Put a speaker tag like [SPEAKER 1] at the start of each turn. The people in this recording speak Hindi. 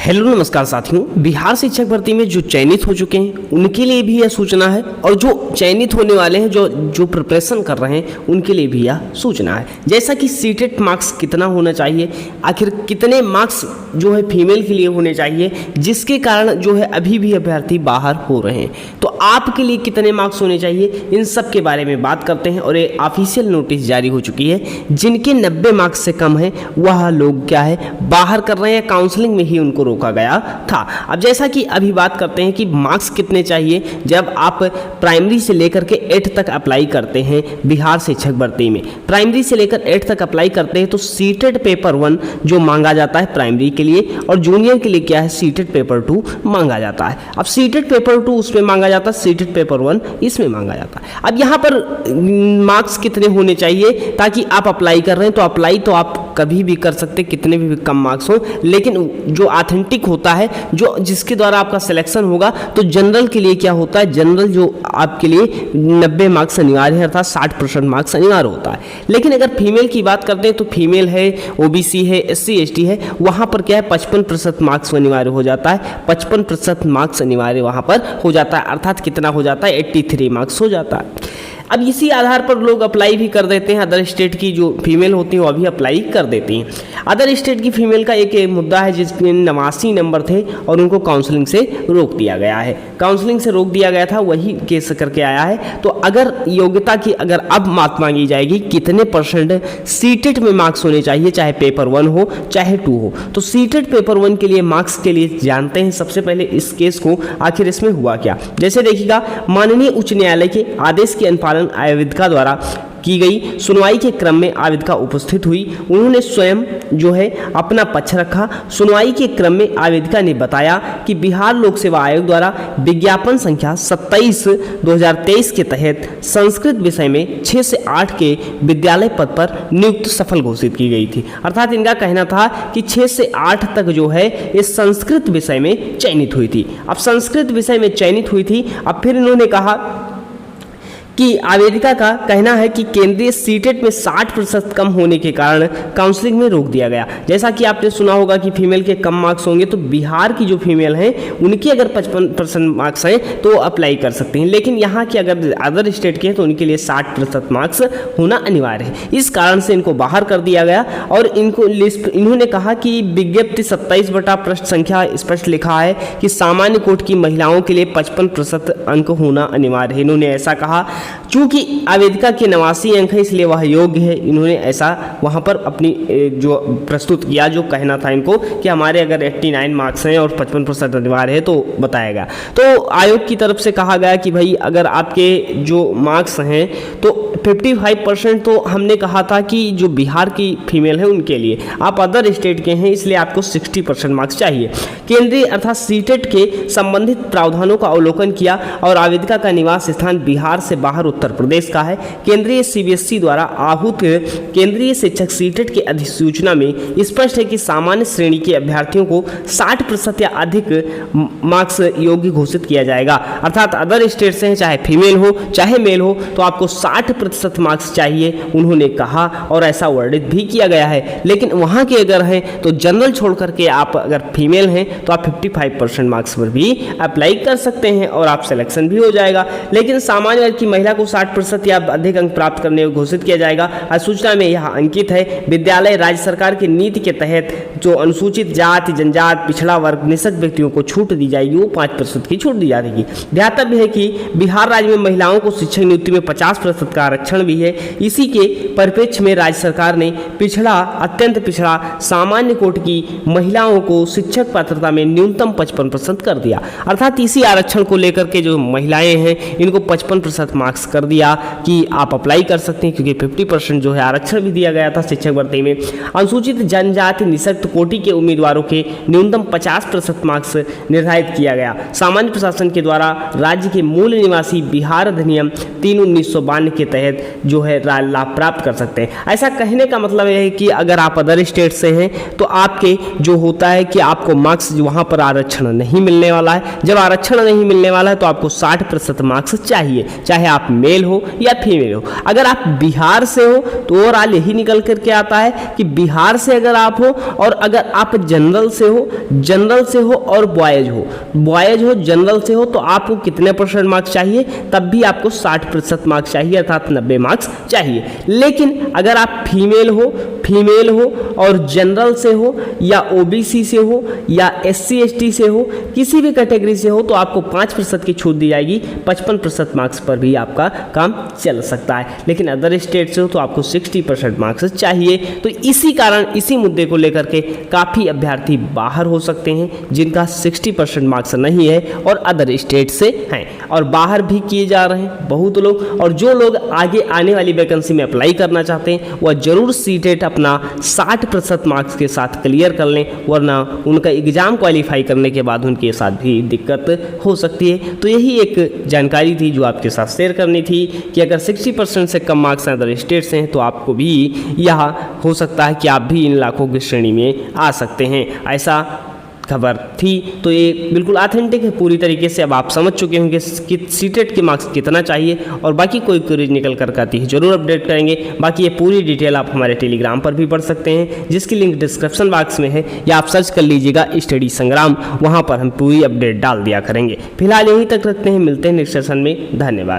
[SPEAKER 1] हेलो नमस्कार साथियों, बिहार शिक्षक भर्ती में जो चयनित हो चुके हैं उनके लिए भी यह सूचना है और जो चयनित होने वाले हैं जो प्रिपरेशन कर रहे हैं उनके लिए भी यह सूचना है। जैसा कि सीटेट मार्क्स कितना होना चाहिए, आखिर कितने मार्क्स जो है फीमेल के लिए होने चाहिए, जिसके कारण जो है अभी भी अभ्यर्थी बाहर हो रहे हैं, तो आपके लिए कितने मार्क्स होने चाहिए, इन सब के बारे में बात करते हैं। और ये ऑफिशियल नोटिस जारी हो चुकी है, जिनके 90 मार्क्स से कम है वह लोग क्या है बाहर कर रहे हैं, काउंसलिंग में ही उनको रोका गया था। अब जैसा कि अभी बात करते हैं कि मार्क्स कितने चाहिए जब आप प्राइमरी से लेकर के 8 तक अप्लाई करते हैं बिहार शिक्षक भर्ती में। प्राइमरी से लेकर 8 तक अप्लाई करते हैं तो सीटेट पेपर 1 जो मांगा जाता है प्राइमरी के लिए, और जूनियर के लिए क्या है सीटेट पेपर 2 मांगा जाता है। अब सीटेट पेपर 2 उसमें मांगा जाता है, सीटेट पेपर 1 इसमें मांगा जाता है। अब यहाँ पर मार्क्स कितने होने चाहिए ताकि आप अप्लाई कर रहे हैं तो अप्लाई तो आप कभी भी कर सकते, कितने भी कम मार्क्स हो, लेकिन जो ऑथेंटिक होता है जो जिसके द्वारा आपका सिलेक्शन होगा, तो जनरल के लिए क्या होता है, जनरल जो आपके लिए 90 मार्क्स अनिवार्य है, अर्थात 60% मार्क्स अनिवार्य होता है। लेकिन अगर फीमेल की बात करते हैं तो फीमेल है, ओबीसी है, SC ST है, वहाँ पर क्या है 55% मार्क्स अनिवार्य हो जाता है। 55% मार्क्स अनिवार्य वहाँ पर हो जाता है, अर्थात कितना हो जाता है 83 मार्क्स हो जाता है। अब इसी आधार पर लोग अप्लाई भी कर देते हैं, अदर स्टेट की जो फीमेल होती हैं वो भी अप्लाई कर देती हैं। अदर स्टेट की फीमेल का एक मुद्दा है जिसके 89 नंबर थे और उनको काउंसलिंग से रोक दिया गया है। काउंसलिंग से रोक दिया गया था, वही केस करके आया है। तो अगर योग्यता की अगर अब बात मांगी जाएगी कितने परसेंट सीटेट में मार्क्स होने चाहिए, चाहे पेपर 1 हो चाहे 2 हो, तो सीटेट पेपर 1 के लिए मार्क्स के लिए जानते हैं सबसे पहले इस केस को, आखिर इसमें हुआ क्या। जैसे देखिएगा, माननीय उच्च न्यायालय के आदेश के अनुपालन आवेदका द्वारा की गई सुनवाई के क्रम में आवेदका उपस्थित हुई। उन्होंने स्वयं जो है अपना पक्ष रखा। सुनवाई के क्रम में आवेदका ने बताया कि बिहार लोक सेवा आयोग द्वारा विज्ञापन संख्या 27/2023 के तहत संस्कृत विषय में 6 से 8 के विद्यालय पद पर नियुक्त सफल घोषित की गई थी। अर्थात इनका कहना था कि 6 से 8 तक जो है इस संस्कृत विषय में चयनित हुई थी। अब संस्कृत विषय में चयनित हुई थी। अब फिर इन्होंने कहा कि आवेदिका का कहना है कि केंद्रीय सीटेट में 60% कम होने के कारण काउंसलिंग में रोक दिया गया। जैसा कि आपने सुना होगा कि फीमेल के कम मार्क्स होंगे, तो बिहार की जो फीमेल हैं उनके अगर 55% मार्क्स हैं तो अप्लाई कर सकते हैं, लेकिन यहाँ की अगर अदर स्टेट के हैं तो उनके लिए 60% मार्क्स होना अनिवार्य है। इस कारण से इनको बाहर कर दिया गया और इनको लिस्ट इन्होंने कहा कि विज्ञप्ति 27 बटा पृष्ठ संख्या स्पष्ट लिखा है कि सामान्य कोटि की महिलाओं के लिए 55% अंक होना अनिवार्य है। इन्होंने ऐसा कहा। चूंकि आवेदिका के 89 अंक है इसलिए वह योग्य है, इन्होंने ऐसा वहाँ पर अपनी जो प्रस्तुत किया, जो कहना था इनको कि हमारे अगर 89 मार्क्स हैं और 55% अनिवार्य है तो बताया गया। तो आयोग की तरफ से कहा गया कि भाई अगर आपके जो मार्क्स हैं तो 55%, तो हमने कहा था कि जो बिहार की फीमेल है उनके लिए, आप अदर स्टेट के हैं इसलिए आपको 60% मार्क्स चाहिए। केंद्रीय अर्थात सीटेट के संबंधित प्रावधानों का अवलोकन किया और आवेदिका का निवास स्थान बिहार से बाहर उत्तर प्रदेश का है। केंद्रीय CBSE द्वारा आहूत केंद्रीय शिक्षक सीटेट की अधिसूचना में स्पष्ट है कि सामान्य श्रेणी के अभ्यर्थियों को 60% या अधिक मार्क्स योग्य घोषित किया जाएगा। अर्थात अदर स्टेट से चाहे फीमेल हो चाहे मेल हो तो आपको 60% मार्क्स चाहिए, उन्होंने कहा, और ऐसा वर्णित भी किया गया है। लेकिन वहाँ के अगर हैं तो जनरल छोड़ करके आप अगर फीमेल हैं तो आप 55% मार्क्स पर भी अप्लाई कर सकते हैं और आप सिलेक्शन भी हो जाएगा। लेकिन सामान्य वर्ग की महिला को 60% या अधिक अंक प्राप्त करने को घोषित किया जाएगा। अधिसूचना में यह अंकित है। विद्यालय राज्य सरकार की नीति के तहत जो अनुसूचित जाति, जनजाति, पिछड़ा वर्ग, निःशक्त व्यक्तियों को छूट दी जाएगी, वो 5% की छूट दी जाएगी। ध्यातव्य है कि बिहार राज्य में महिलाओं को शिक्षक नियुक्ति में 50% का आरक्षण भी है। इसी के परिप्रेक्ष्य में राज्य सरकार ने पिछड़ा, अत्यंत पिछड़ा, सामान्य कोटि की महिलाओं को शिक्षक पात्रता में न्यूनतम 55% कर दिया। अर्थात इसी आरक्षण को लेकर के जो महिलाएं हैं इनको 55% मार्क्स कर दिया कि आप अप्लाई कर सकते हैं, क्योंकि 50% जो है आरक्षण भी दिया गया था शिक्षक भर्ती में। अनुसूचित जनजाति, निःशक्त कोटि के उम्मीदवारों के न्यूनतम 50% मार्क्स निर्धारित किया गया। सामान्य प्रशासन के द्वारा राज्य के मूल निवासी बिहार अधिनियम 3/1992 के तहत तहत जो है लाभ प्राप्त कर सकते हैं। ऐसा कहने का मतलब यह है कि अगर आप अदर स्टेट से हैं तो आपके जो होता है कि आपको मार्क्स वहाँ पर आरक्षण नहीं मिलने वाला है। जब आरक्षण नहीं मिलने वाला है तो आपको 60% मार्क्स चाहिए, चाहे आप मेल हो या फीमेल हो। अगर आप बिहार से हो तो ओवरऑल यही निकल करके आता है कि बिहार से अगर आप हो और अगर आप जनरल से हो और बॉयज हो जनरल से हो तो आपको कितने % मार्क्स चाहिए, तब भी आपको 60% मार्क्स चाहिए, अर्थात 90 मार्क्स चाहिए। लेकिन अगर आप फीमेल हो और जनरल से हो या ओबीसी से हो या SC ST से हो, किसी भी कैटेगरी से हो तो आपको 5% की छूट दी जाएगी, 55% मार्क्स पर भी आपका काम चल सकता है। लेकिन अदर स्टेट से हो तो आपको 60% मार्क्स चाहिए। तो इसी कारण इसी मुद्दे को लेकर के काफ़ी अभ्यर्थी बाहर हो सकते हैं जिनका 60% मार्क्स नहीं है और अदर स्टेट से हैं, और बाहर भी किए जा रहे हैं बहुत लोग। और जो लोग आगे आने वाली वैकेंसी में अप्लाई करना चाहते हैं वह जरूर सीटेट अपना 60% मार्क्स के साथ क्लियर कर लें, वरना उनका एग्ज़ाम क्वालिफाई करने के बाद उनके साथ भी दिक्कत हो सकती है। तो यही एक जानकारी थी जो आपके साथ शेयर करनी थी कि अगर 60% से कम मार्क्स अदर स्टेट से हैं तो आपको भी यह हो सकता है कि आप भी इन लाखों की श्रेणी में आ सकते हैं। ऐसा खबर थी, तो ये बिल्कुल ऑथेंटिक है पूरी तरीके से। अब आप समझ चुके होंगे कि सीटेट के मार्क्स कितना चाहिए, और बाकी कोई क्वेरीज निकल कर आती है जरूर अपडेट करेंगे। बाकी ये पूरी डिटेल आप हमारे टेलीग्राम पर भी पढ़ सकते हैं, जिसकी लिंक डिस्क्रिप्शन बॉक्स में है, या आप सर्च कर लीजिएगा स्टडी संग्राम, वहाँ पर हम पूरी अपडेट डाल दिया करेंगे। फिलहाल यहीं तक रखते हैं, मिलते हैं नेक्स्ट सेशन में। धन्यवाद।